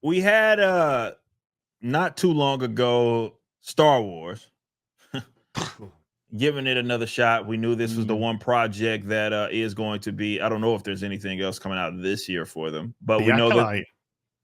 we had not too long ago Star Wars. Giving it another shot. We knew this was the one project that is going to be. I don't know if there's anything else coming out this year for them, but The we know that Acolyte.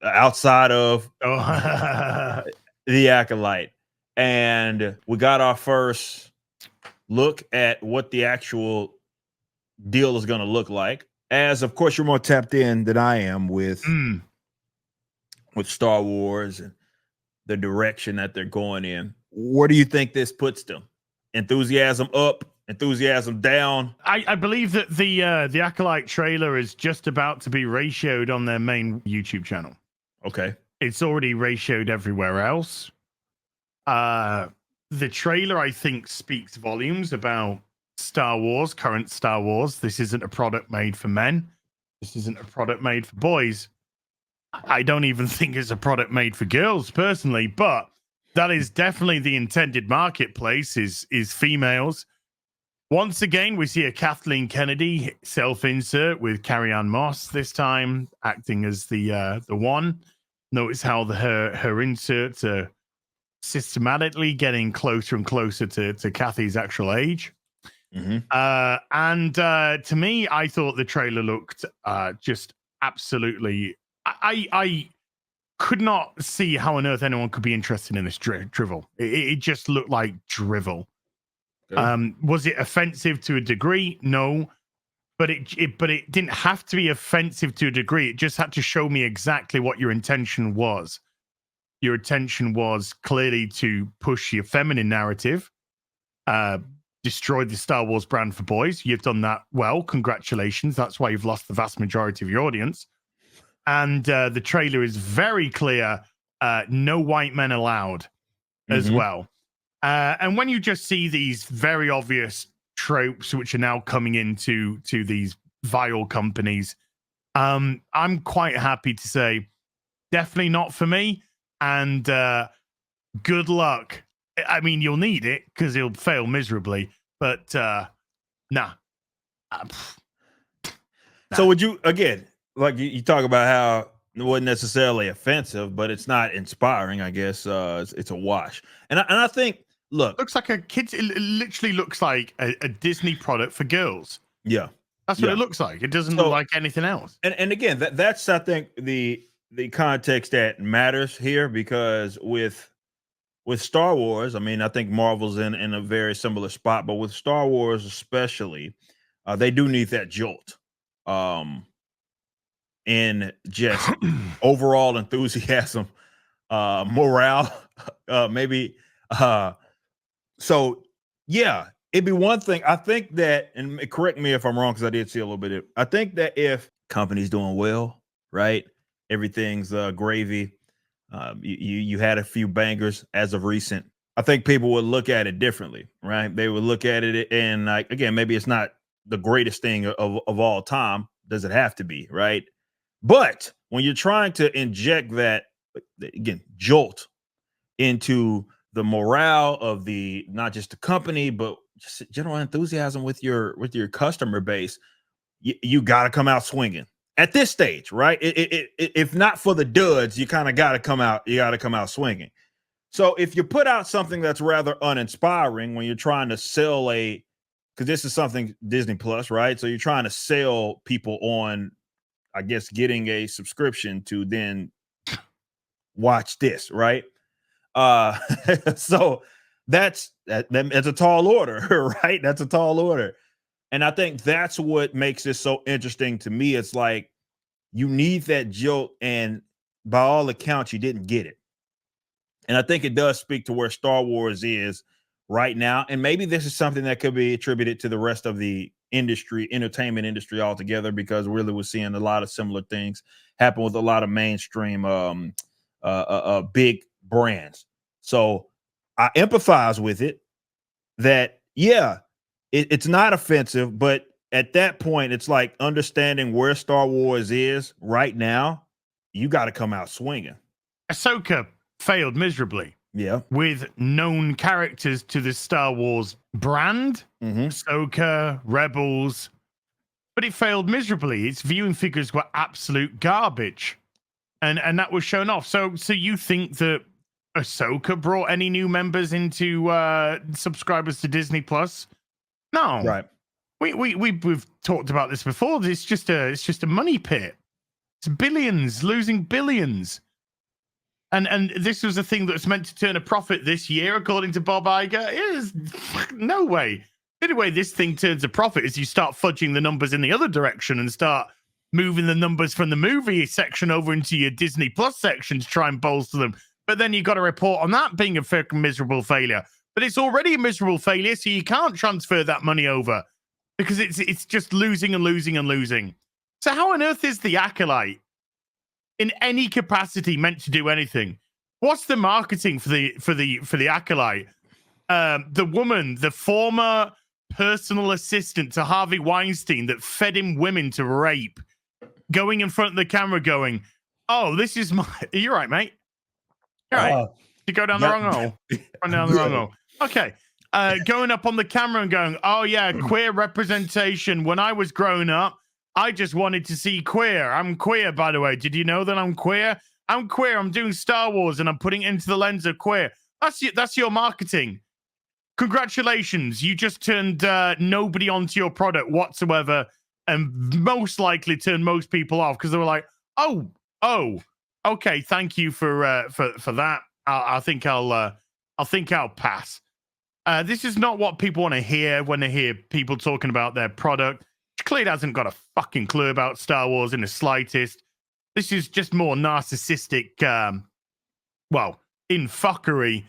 outside of Oh. the Acolyte, and we got our first look at what the actual deal is going to look like. As of course, you're more tapped in than I am with Star Wars and the direction that they're going in. Where do you think this puts them? Enthusiasm up, enthusiasm down. I believe that the Acolyte trailer is just about to be ratioed on their main YouTube channel. Okay. It's already ratioed everywhere else. The trailer, I think, speaks volumes about Star Wars, current Star Wars. This isn't a product made for men. This isn't a product made for boys. I don't even think it's a product made for girls, personally, but that is definitely the intended marketplace is females. Once again, we see a Kathleen Kennedy self-insert with Carrie-Anne Moss this time acting as the one. Notice how her inserts are systematically getting closer and closer to Kathy's actual age. Mm-hmm. And to me, I thought the trailer looked just absolutely. I could not see how on earth anyone could be interested in this drivel. It just looked like drivel. Okay. Was it offensive to a degree? No, but it didn't have to be offensive to a degree. It just had to show me exactly what your intention was. Your intention was clearly to push your feminine narrative, destroy the Star Wars brand for boys. You've done that well. Congratulations. That's why you've lost the vast majority of your audience. And the trailer is very clear. No white men allowed as well. And when you just see these very obvious tropes, which are now coming into these vile companies, I'm quite happy to say definitely not for me. And good luck. I mean, you'll need it because it'll fail miserably. But nah. So would you, again, like you talk about how it wasn't necessarily offensive, but it's not inspiring, I guess. It's a wash. And I think, look. It looks like a kid's, it literally looks like a Disney product for girls. Yeah. That's what it looks like. It doesn't look like anything else. And again, that's, I think, the context that matters here, because with Star Wars, I mean, I think Marvel's in a very similar spot, but with Star Wars especially, they do need that jolt. In just overall enthusiasm, morale, maybe. So yeah, it'd be one thing. I think that, and correct me if I'm wrong, because I did see a little bit of, I think that if company's doing well, right, everything's gravy. You had a few bangers as of recent. I think people would look at it differently, right? They would look at it and, like, again, maybe it's not the greatest thing of all time. Does it have to be, right? But when you're trying to inject that, again, jolt into the morale of the, not just the company, but just general enthusiasm with your customer base, you got to come out swinging at this stage, right? If not for the duds, you kind of got to come out. You got to come out swinging. So if you put out something that's rather uninspiring when you're trying to sell because this is something Disney Plus, right? So you're trying to sell people on, I guess, getting a subscription to then watch this, right? So that's a tall order, right? That's a tall order. And I think that's what makes this so interesting to me. It's like you need that jolt, and by all accounts, you didn't get it. And I think it does speak to where Star Wars is right now. And maybe this is something that could be attributed to the rest of the industry, entertainment industry altogether, because really we're seeing a lot of similar things happen with a lot of mainstream big brands. So I empathize with it that, yeah, it's not offensive, but at that point, it's like understanding where Star Wars is right now. You got to come out swinging. Ahsoka failed miserably. Yeah. With known characters to the Star Wars brand, Ahsoka, Rebels, but it failed miserably. Its viewing figures were absolute garbage. and that was shown off. So you think that Ahsoka brought any new members into subscribers to Disney Plus? No. Right. We've talked about this before. It's just a money pit. It's billions, losing billions. And this was a thing that's meant to turn a profit this year, according to Bob Iger. Is no way. The only way this thing turns a profit is you start fudging the numbers in the other direction and start moving the numbers from the movie section over into your Disney Plus section to try and bolster them. But then you got to report on that being a fucking miserable failure. But it's already a miserable failure, so you can't transfer that money over because it's just losing and losing and losing. So how on earth is the Acolyte in any capacity meant to do anything? What's the marketing for the Acolyte? The woman, the former personal assistant to Harvey Weinstein that fed him women to rape, going in front of the camera going, "Oh, this is my..." You're right, mate. You're right. You go down the wrong hole. Run down the wrong hole. Okay. Going up on the camera and going, "Oh yeah, queer representation. When I was growing up, I just wanted to see queer. I'm queer, by the way. Did you know that I'm queer? I'm queer. I'm doing Star Wars and I'm putting it into the lens of queer." That's your marketing. Congratulations. You just turned nobody onto your product whatsoever, and most likely turned most people off because they were like, oh, okay, thank you for that. I think I'll pass. This is not what people want to hear when they hear people talking about their product. Clearly hasn't got a fucking clue about Star Wars in the slightest. This is just more narcissistic, in fuckery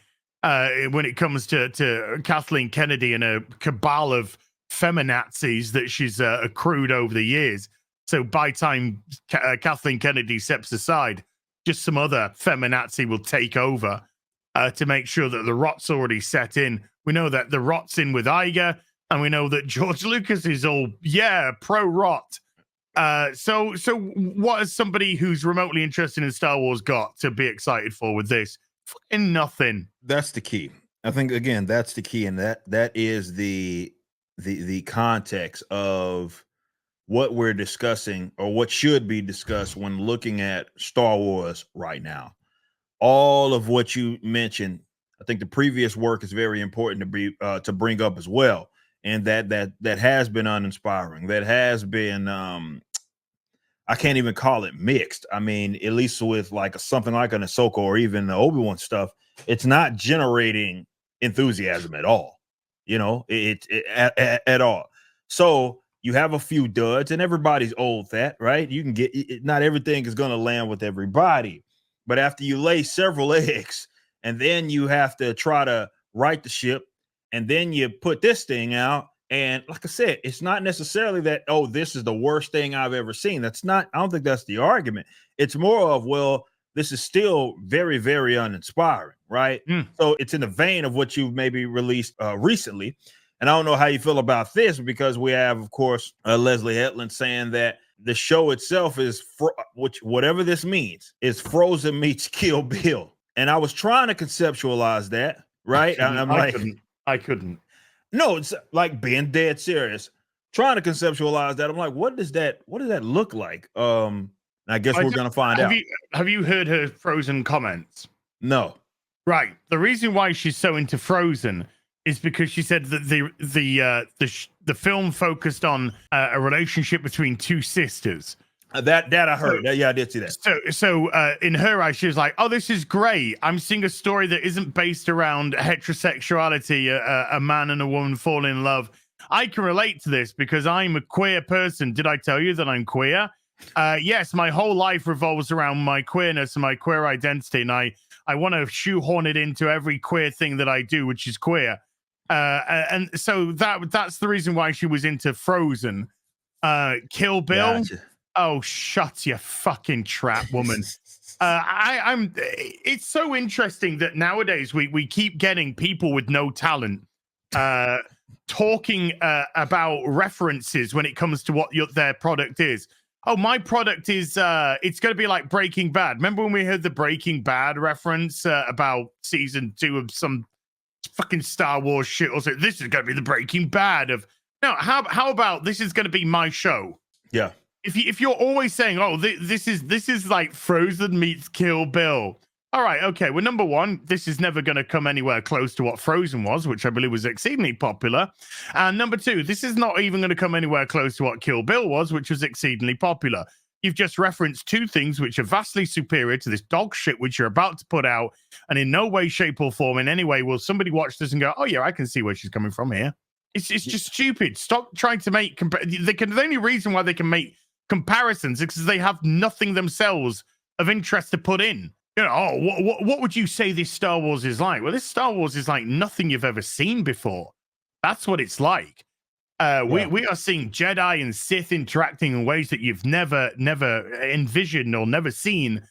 when it comes to Kathleen Kennedy and a cabal of feminazis that she's accrued over the years. So by time Kathleen Kennedy steps aside, just some other feminazi will take over to make sure that the rot's already set in. We know that the rot's in with Iger, and we know that George Lucas is all, pro-rot. So what has somebody who's remotely interested in Star Wars got to be excited for with this? Fucking nothing. That's the key. I think, again, that's the key, and that is the context of what we're discussing, or what should be discussed when looking at Star Wars right now. All of what you mentioned, I think the previous work is very important to bring up as well, and that has been uninspiring. That has been I can't even call it mixed. I mean, at least with like something like an Ahsoka or even the Obi-Wan stuff, it's not generating enthusiasm at all. At all. So you have a few duds, and everybody's old that, right? You can get it, not everything is going to land with everybody, but after you lay several eggs, and then you have to try to right the ship, and then you put this thing out. And like I said, it's not necessarily that, oh, this is the worst thing I've ever seen. I don't think that's the argument. It's more of, well, this is still very, very uninspiring, right? So it's in the vein of what you've maybe released recently. And I don't know how you feel about this, because we have, of course, Leslie Hetland saying that the show itself is, whatever this means, is Frozen meets Kill Bill. And I was trying to conceptualize that, right? I couldn't. No, it's like being dead serious. Trying to conceptualize that. I'm like, what does that look like? I guess we're gonna find out. Have you heard her Frozen comments? No. Right. The reason why she's so into Frozen is because she said that the film focused on a relationship between two sisters. That I heard. I did see that. So in her eyes, she was like, "Oh, this is great. I'm seeing a story that isn't based around heterosexuality, a man and a woman fall in love. I can relate to this because I'm a queer person. Did I tell you that I'm queer? Yes, my whole life revolves around my queerness and my queer identity, and I want to shoehorn it into every queer thing that I do, which is queer. And so that's the reason why she was into Frozen. Kill Bill." Gotcha. Oh, shut your fucking trap, woman. It's so interesting that nowadays we keep getting people with no talent talking about references when it comes to what their product is. Oh, my product is, it's going to be like Breaking Bad. Remember when we heard the Breaking Bad reference about season 2 of some fucking Star Wars shit? Or so, this is going to be the Breaking Bad of... No, how about this is going to be my show? Yeah. if you're always saying, oh, this is like Frozen meets Kill Bill. All right, okay. Well, number one, this is never going to come anywhere close to what Frozen was, which I believe was exceedingly popular. And number two, this is not even going to come anywhere close to what Kill Bill was, which was exceedingly popular. You've just referenced two things which are vastly superior to this dog shit which you're about to put out, and in no way, shape, or form, in any way, will somebody watch this and go, "Oh yeah, I can see where she's coming from here." It's just stupid. Stop trying to make. The only reason why they can make comparisons is because they have nothing themselves of interest to put in. You know, what would you say this Star Wars is like? Well, this Star Wars is like nothing you've ever seen before. That's what it's like. We are seeing Jedi and Sith interacting in ways that you've never envisioned or never seen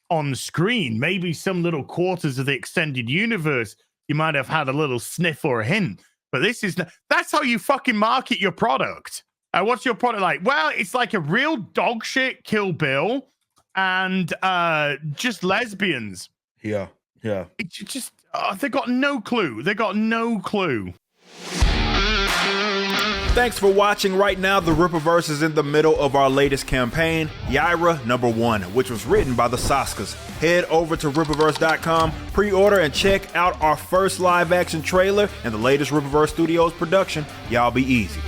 on screen. Maybe some little quarters of the extended universe you might have had a little sniff or a hint, but that's how you fucking market your product. What's your product like? Well, it's like a real dog shit Kill Bill and just lesbians. Yeah. It's just they got no clue. Thanks for watching. Right now, the Rippaverse is in the middle of our latest campaign, Yaira #1, which was written by the Saskas. Head over to Rippaverse.com, pre-order, and check out our first live-action trailer and the latest Rippaverse Studios production, Y'all Be Easy.